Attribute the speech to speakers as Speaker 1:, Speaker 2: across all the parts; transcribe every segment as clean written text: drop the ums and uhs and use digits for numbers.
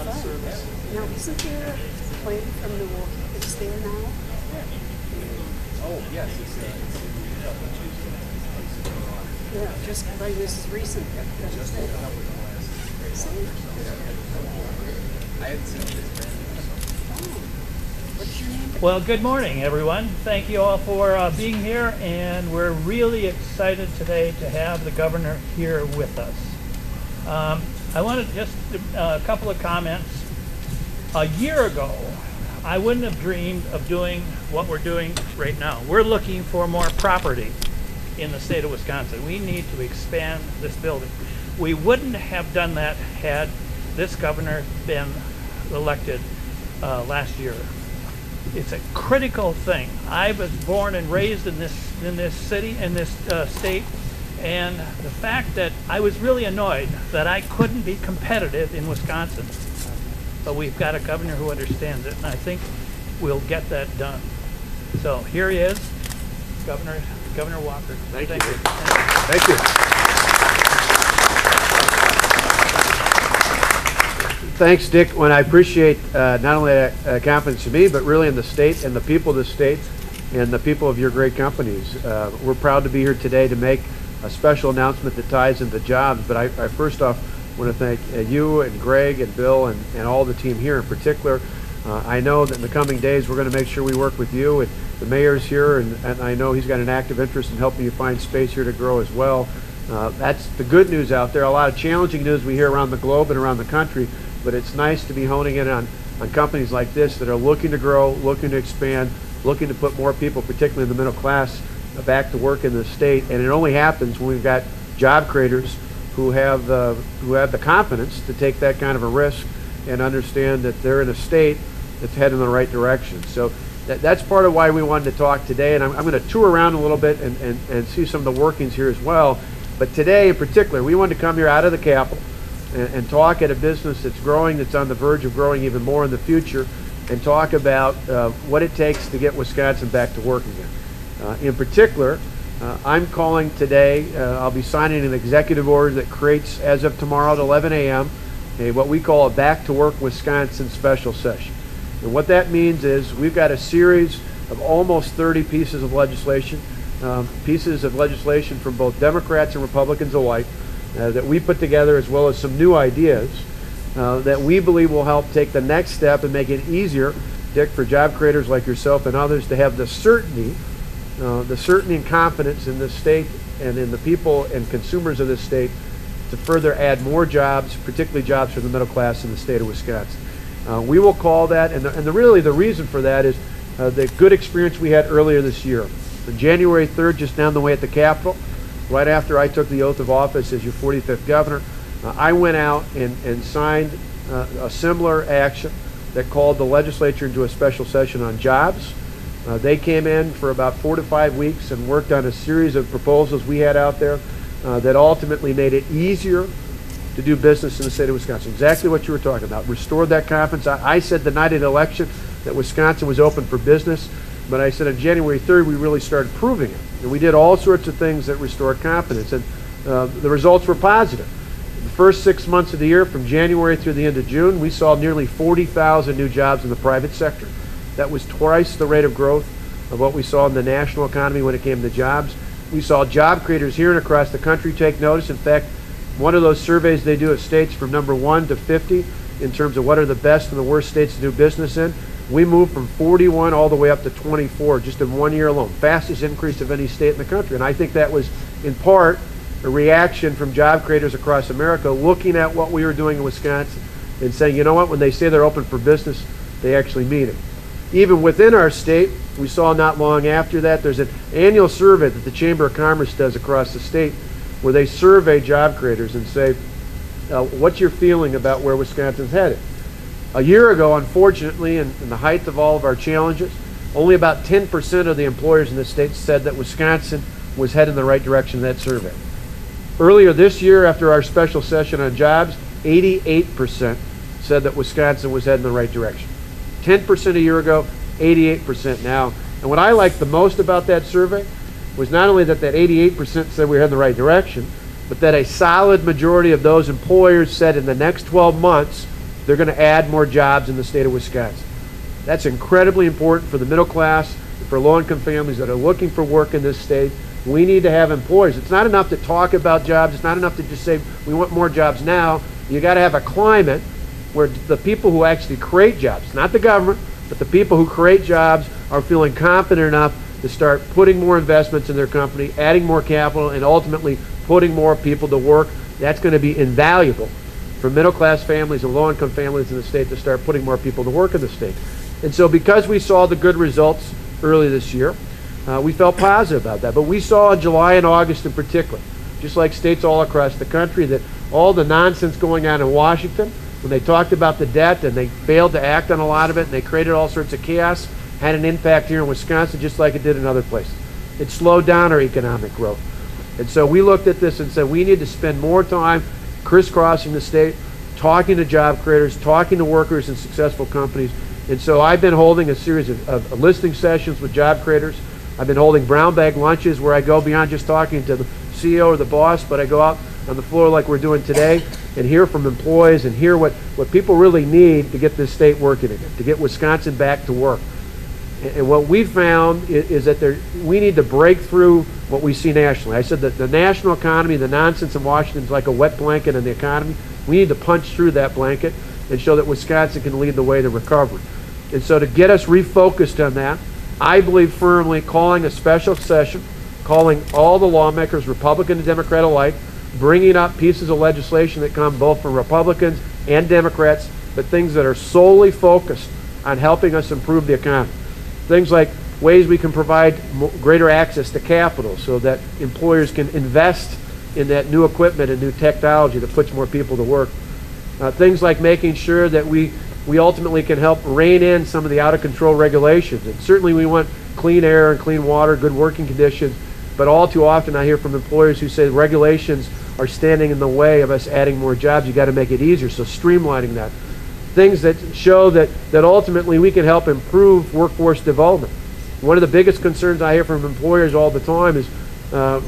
Speaker 1: lot of service.
Speaker 2: Now, isn't there a plane from Milwaukee that's there now?
Speaker 1: Oh, yes, it's
Speaker 2: Yeah, just like this is recent.
Speaker 1: just opened up with the last. I hadn't seen this brand new.
Speaker 2: What's your name?
Speaker 3: Well, good morning, everyone. Thank you all for being here, and we're really excited today to have the governor here with us. I wanted just a couple of comments. A year ago, I wouldn't have dreamed of doing what we're doing right now. We're looking for more property in the state of Wisconsin. We need to expand this building. We wouldn't have done that had this governor been elected last year. It's a critical thing. I was born and raised in this city, in this state, and the fact that I was really annoyed that I couldn't be competitive in Wisconsin. But we've got a governor who understands it, and I think we'll get that done. So here he is, Governor Walker.
Speaker 4: Thank you. Thank you. Thanks, Dick. When I appreciate not only confidence in me, but really in the state and the people of the state and the people of your great companies. We're proud to be here today to make a special announcement that ties into jobs. But I first off want to thank you and Greg and Bill and all the team here in particular. I know that in the coming days we're going to make sure we work with you, and the mayor's here, and I know he's got an active interest in helping you find space here to grow as well. That's the good news out there. A lot of challenging news we hear around the globe and around the country, but it's nice to be honing in on companies like this that are looking to grow, looking to expand, looking to put more people, particularly in the middle class, back to work in the state. And it only happens when we've got job creators who have the confidence to take that kind of a risk and understand that they're in a state that's heading in the right direction. So that's part of why we wanted to talk today, and I'm going to tour around a little bit and see some of the workings here as well. But today in particular, we wanted to come here out of the Capitol and talk at a business that's growing, that's on the verge of growing even more in the future, and talk about what it takes to get Wisconsin back to work again. In particular, I'm calling today, I'll be signing an executive order that creates, as of tomorrow at 11 a.m., what we call a Back to Work Wisconsin special session. And what that means is we've got a series of almost 30 pieces of legislation from both Democrats and Republicans alike that we put together, as well as some new ideas that we believe will help take the next step and make it easier, Dick, for job creators like yourself and others to have the certainty and confidence in this state and in the people and consumers of this state to further add more jobs, particularly jobs for the middle class in the state of Wisconsin. We will call that, and really the reason for that is the good experience we had earlier this year. On January 3rd, just down the way at the Capitol, right after I took the oath of office as your 45th governor, I went out and signed a similar action that called the legislature into a special session on jobs. They came in for about 4 to 5 weeks and worked on a series of proposals we had out there that ultimately made it easier to do business in the state of Wisconsin. Exactly what you were talking about. Restored that confidence. I said the night of the election that Wisconsin was open for business, but I said on January 3rd we really started proving it. And we did all sorts of things that restored confidence, and the results were positive. In the first 6 months of the year, from January through the end of June, we saw nearly 40,000 new jobs in the private sector. That was twice the rate of growth of what we saw in the national economy when it came to jobs. We saw job creators here and across the country take notice. In fact, one of those surveys they do at states from number 1 to 50 in terms of what are the best and the worst states to do business in, we moved from 41 all the way up to 24 just in 1 year alone. Fastest increase of any state in the country. And I think that was in part a reaction from job creators across America looking at what we were doing in Wisconsin and saying, you know what, when they say they're open for business, they actually mean it. Even within our state, we saw not long after that, there's an annual survey that the Chamber of Commerce does across the state where they survey job creators and say, what's your feeling about where Wisconsin's headed? A year ago, unfortunately, in the height of all of our challenges, only about 10% of the employers in the state said that Wisconsin was heading in the right direction in that survey. Earlier this year, after our special session on jobs, 88% said that Wisconsin was heading in the right direction. 10% a year ago, 88% now. And what I liked the most about that survey was not only that 88% said we were heading in the right direction, but that a solid majority of those employers said in the next 12 months they're going to add more jobs in the state of Wisconsin. That's incredibly important for the middle class, for low-income families that are looking for work in this state. We need to have employers. It's not enough to talk about jobs. It's not enough to just say we want more jobs now. You got to have a climate where the people who actually create jobs, not the government, but the people who create jobs are feeling confident enough to start putting more investments in their company, adding more capital, and ultimately putting more people to work. That's going to be invaluable for middle-class families and low-income families in the state to start putting more people to work in the state. And so because we saw the good results early this year, we felt positive about that. But we saw in July and August in particular, just like states all across the country, that all the nonsense going on in Washington, when they talked about the debt and they failed to act on a lot of it and they created all sorts of chaos, had an impact here in Wisconsin just like it did in other places. It slowed down our economic growth. And so we looked at this and said we need to spend more time crisscrossing the state, talking to job creators, talking to workers in successful companies. And so I've been holding a series of listening sessions with job creators. I've been holding brown bag lunches where I go beyond just talking to the CEO or the boss, but I go out on the floor like we're doing today and hear from employees and hear what people really need to get this state working again, to get Wisconsin back to work. And what we found is that we need to break through what we see nationally. I said that the national economy, the nonsense in Washington is like a wet blanket in the economy. We need to punch through that blanket and show that Wisconsin can lead the way to recovery. And so to get us refocused on that, I believe firmly calling a special session, calling all the lawmakers, Republican and Democrat alike, bringing up pieces of legislation that come both from Republicans and Democrats, but things that are solely focused on helping us improve the economy. Things like ways we can provide greater access to capital so that employers can invest in that new equipment and new technology that puts more people to work. Things like making sure that we ultimately can help rein in some of the out-of-control regulations. And certainly we want clean air and clean water, good working conditions, but all too often I hear from employers who say regulations are standing in the way of us adding more jobs. You got to make it easier, so streamlining that. Things that show that ultimately we can help improve workforce development. One of the biggest concerns I hear from employers all the time is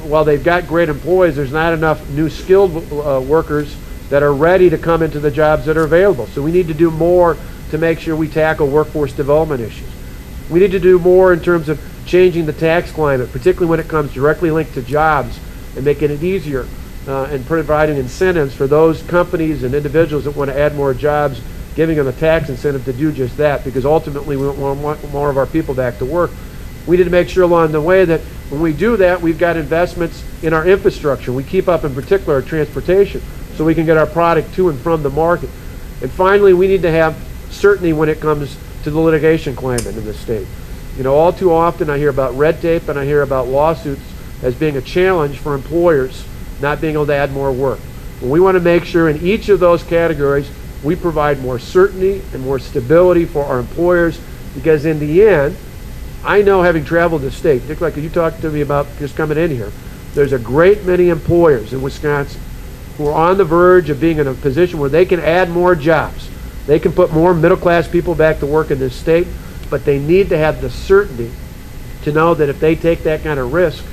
Speaker 4: while they've got great employees, there's not enough new skilled workers that are ready to come into the jobs that are available. So we need to do more to make sure we tackle workforce development issues. We need to do more in terms of changing the tax climate, particularly when it comes directly linked to jobs, and making it easier and providing incentives for those companies and individuals that want to add more jobs, giving them a tax incentive to do just that, because ultimately we want more of our people back to work. We need to make sure along the way that when we do that, we've got investments in our infrastructure. We keep up in particular our transportation so we can get our product to and from the market. And finally, we need to have certainty when it comes to the litigation climate in the state. You know, all too often I hear about red tape and I hear about lawsuits as being a challenge for employers not being able to add more work. And we want to make sure in each of those categories we provide more certainty and more stability for our employers, because in the end, I know, having traveled the state, Dick, like you talked to me about just coming in here, there's a great many employers in Wisconsin who are on the verge of being in a position where they can add more jobs. They can put more middle-class people back to work in this state, but they need to have the certainty to know that if they take that kind of risk,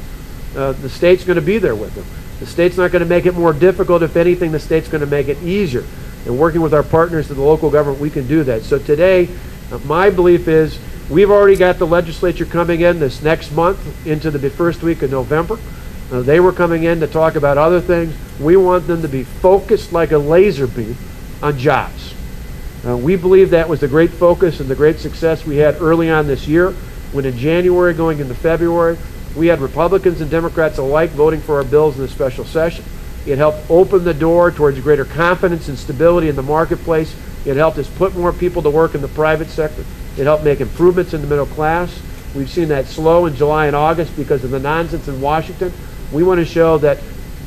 Speaker 4: the state's going to be there with them. The state's not going to make it more difficult. If anything, the state's going to make it easier. And working with our partners in the local government, we can do that. So today, my belief is we've already got the legislature coming in this next month into the first week of November. They were coming in to talk about other things. We want them to be focused like a laser beam on jobs. We believe that was the great focus and the great success we had early on this year, when in January going into February, we had Republicans and Democrats alike voting for our bills in the special session. It helped open the door towards greater confidence and stability in the marketplace. It helped us put more people to work in the private sector. It helped make improvements in the middle class. We've seen that slow in July and August because of the nonsense in Washington. We want to show that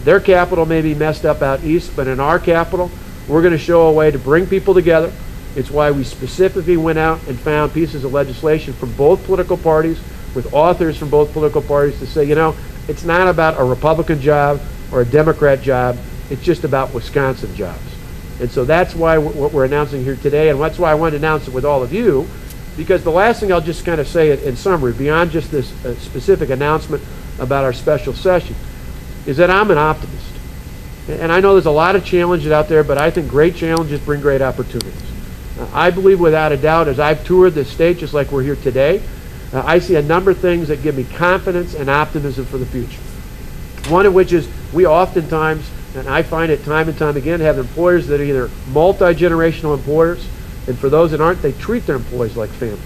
Speaker 4: their capital may be messed up out east, but in our capital, we're going to show a way to bring people together. It's why we specifically went out and found pieces of legislation from both political parties, with authors from both political parties, to say, you know, it's not about a Republican job or a Democrat job, it's just about Wisconsin jobs. And so that's why what we're announcing here today, and that's why I want to announce it with all of you, because the last thing I'll just kind of say in summary, beyond just this specific announcement about our special session, is that I'm an optimist. And I know there's a lot of challenges out there, but I think great challenges bring great opportunities. I believe without a doubt, as I've toured this state, just like we're here today, I see a number of things that give me confidence and optimism for the future. One of which is we oftentimes, and I find it time and time again, have employers that are either multi-generational employers, and for those that aren't, they treat their employees like family.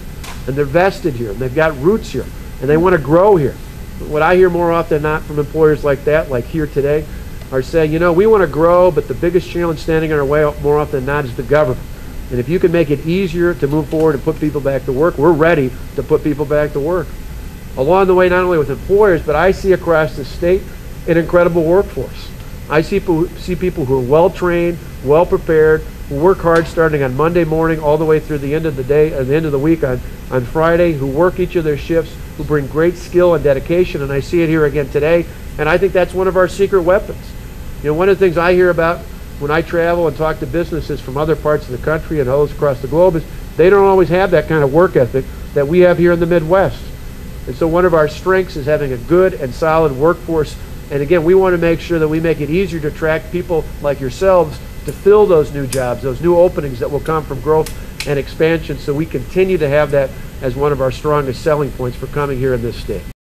Speaker 4: And they're vested here, and they've got roots here, and they want to grow here. But what I hear more often than not from employers like that, like here today, are saying, you know, we want to grow, but the biggest challenge standing in our way more often than not is the government. And if you can make it easier to move forward and put people back to work, we're ready to put people back to work. Along the way, not only with employers, but I see across the state an incredible workforce. I see people who are well-trained, well-prepared, who work hard starting on Monday morning all the way through the end of the day, at the end of the week on Friday, who work each of their shifts, who bring great skill and dedication, and I see it here again today, and I think that's one of our secret weapons. You know, one of the things I hear about when I travel and talk to businesses from other parts of the country and others across the globe is they don't always have that kind of work ethic that we have here in the Midwest. And so one of our strengths is having a good and solid workforce. And again, we want to make sure that we make it easier to attract people like yourselves to fill those new jobs, those new openings that will come from growth and expansion, so we continue to have that as one of our strongest selling points for coming here in this state.